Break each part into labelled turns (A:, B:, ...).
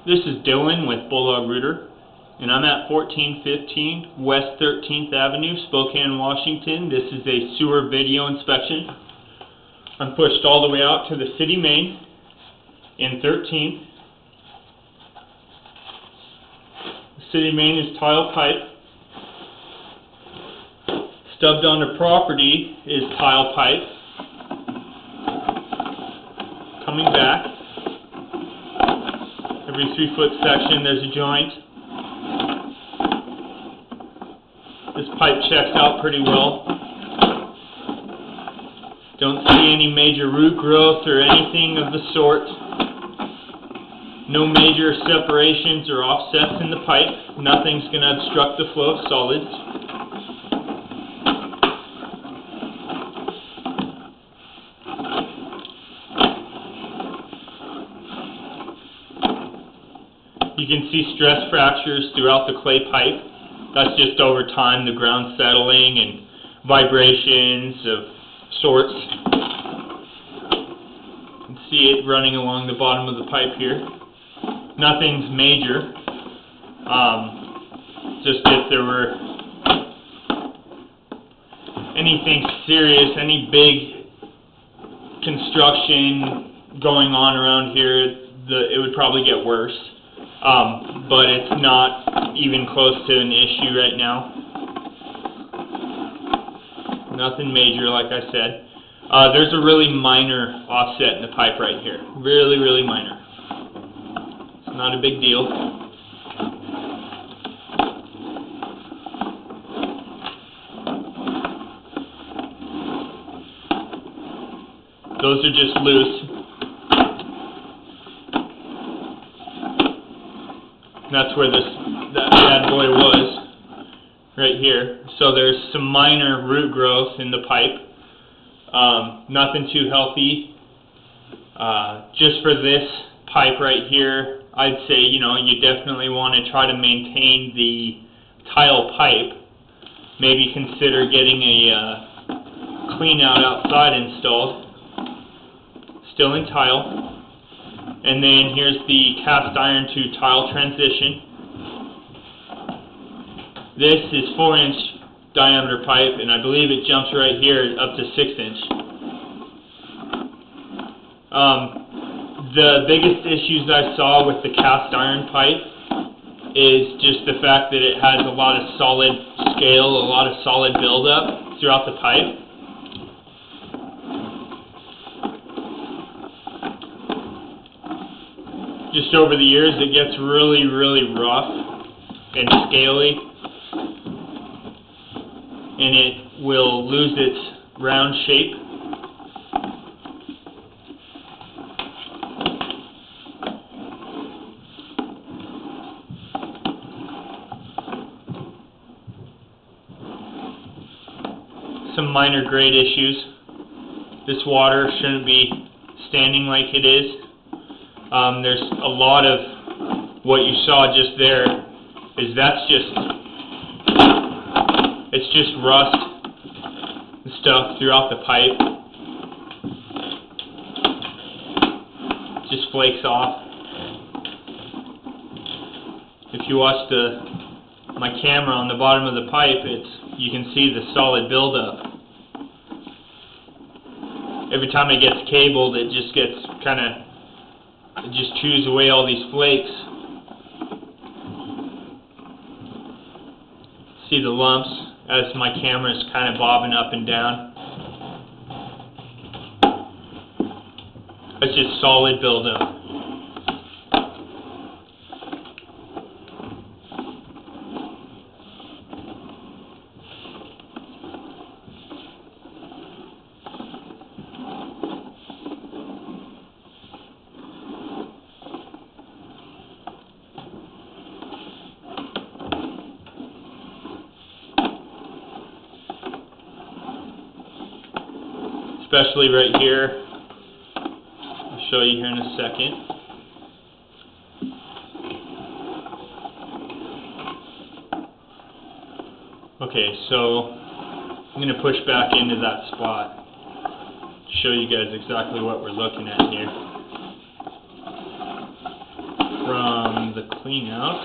A: This is Dylan with Bulldog Rooter, and I'm at 1415 West 13th Avenue, Spokane, Washington. This is a sewer video inspection. I'm pushed all the way out to the city main in 13th. The city main is tile pipe. Stubbed onto property is tile pipe. Coming back. Every 3-foot section there's a joint. This pipe checks out pretty well. Don't see any major root growth or anything of the sort. No major separations or offsets in the pipe. Nothing's going to obstruct the flow of solids. You can see stress fractures throughout the clay pipe. That's just over time, the ground settling and vibrations of sorts. You can see it running along the bottom of the pipe here. Nothing's major. Just if there were anything serious, any big construction going on around here, it would probably get worse. But it's not even close to an issue right now. Nothing major, like I said. There's a really minor offset in the pipe right here. Really, really minor. It's not a big deal. Those are just loose. That's where that bad boy was, right here. So there's some minor root growth in the pipe. Nothing too healthy. Just for this pipe right here, I'd say, you definitely want to try to maintain the tile pipe. Maybe consider getting a clean out outside installed. Still in tile. And then here's the cast iron to tile transition. This is 4-inch diameter pipe, and I believe it jumps right here up to 6-inch. The biggest issues I saw with the cast iron pipe is just the fact that it has a lot of solid scale, a lot of solid buildup throughout the pipe. Just over the years, it gets really, really rough and scaly, and it will lose its round shape. Some minor grade issues. This water shouldn't be standing like it is. There's a lot of what you saw just there it's just rust and stuff throughout the pipe. It just flakes off. If you watch my camera on the bottom of the pipe, you can see the solid buildup. Every time it gets cabled, it just gets it just chews away all these flakes. See the lumps as my camera is kind of bobbing up and down. It's just solid buildup. Especially right here. I'll show you here in a second. Okay, so I'm going to push back into that spot to show you guys exactly what we're looking at here. From the clean out.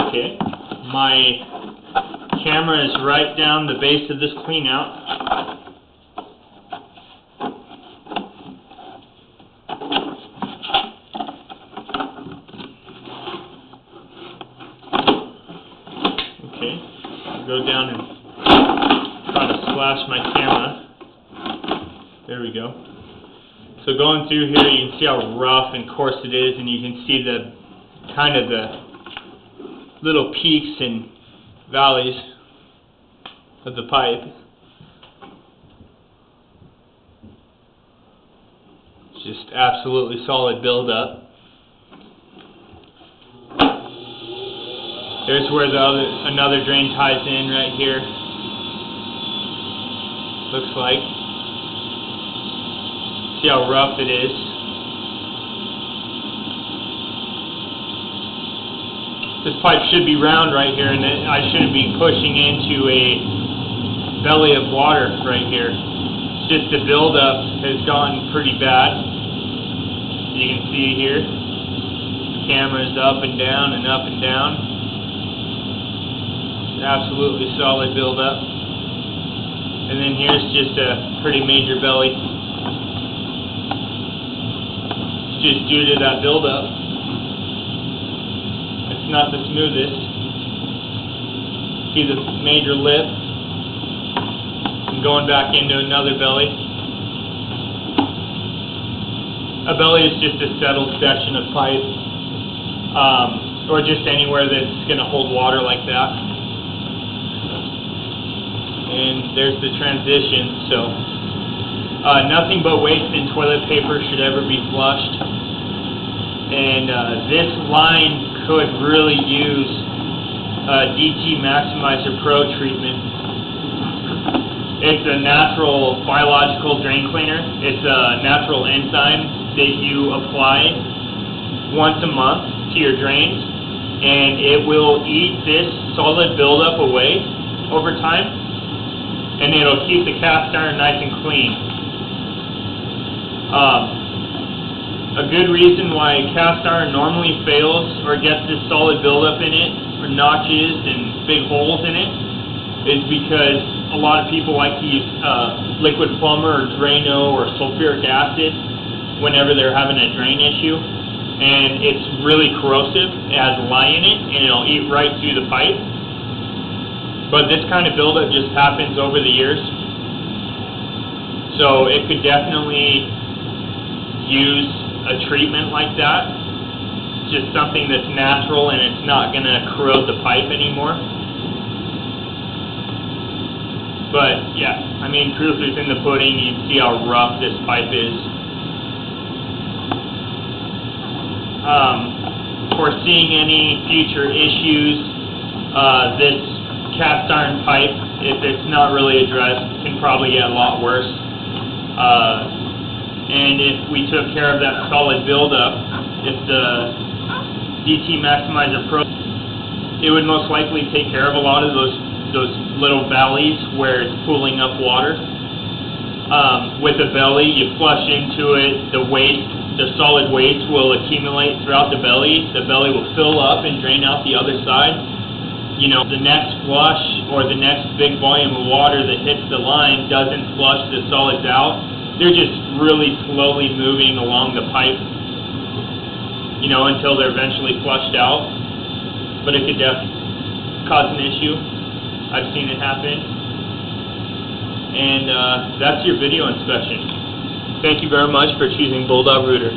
A: Okay, my camera is right down the base of this clean out. Okay, I'll go down and try to slash my camera. There we go. So going through here, you can see how rough and coarse it is, and you can see the kind of the little peaks and valleys of the pipe. It's just absolutely solid buildup. There's where another drain ties in right here. Looks like. See how rough it is. This pipe should be round right here, and I shouldn't be pushing into a belly of water right here. It's just the buildup has gotten pretty bad. You can see here, the camera's up and down and up and down. It's absolutely solid buildup. And then here's just a pretty major belly. Just due to that buildup. It's not the smoothest. See the major lip and going back into another belly. A belly is just a settled section of pipe, or just anywhere that's going to hold water like that. And there's the transition. So nothing but waste and toilet paper should ever be flushed. And this line could really use DT Maximizer Pro treatment. It's a natural biological drain cleaner. It's a natural enzyme that you apply once a month to your drains, and it will eat this solid buildup away over time, and it'll keep the cast iron nice and clean. A good reason why cast iron normally fails or gets this solid buildup in it, or notches and big holes in it, is because a lot of people like to use liquid plumber or Drano or sulfuric acid whenever they're having a drain issue, and it's really corrosive. It has lye in it, and it'll eat right through the pipe. But this kind of buildup just happens over the years, so it could definitely use a treatment like that. It's just something that's natural, and it's not going to corrode the pipe anymore. But yeah, I mean, proof is in the pudding. You can see how rough this pipe is. Foreseeing any future issues, this cast iron pipe, if it's not really addressed, can probably get a lot worse. And if we took care of that solid buildup, if the DT Maximizer Pro, it would most likely take care of a lot of those little valleys where it's pooling up water. With the belly, you flush into it, the solid waste will accumulate throughout the belly. The belly will fill up and drain out the other side. You know, the next flush or the next big volume of water that hits the line doesn't flush the solids out. They're just really slowly moving along the pipe, you know, until they're eventually flushed out. But it could definitely cause an issue. I've seen it happen. And that's your video inspection. Thank you very much for choosing Bulldog Rooter.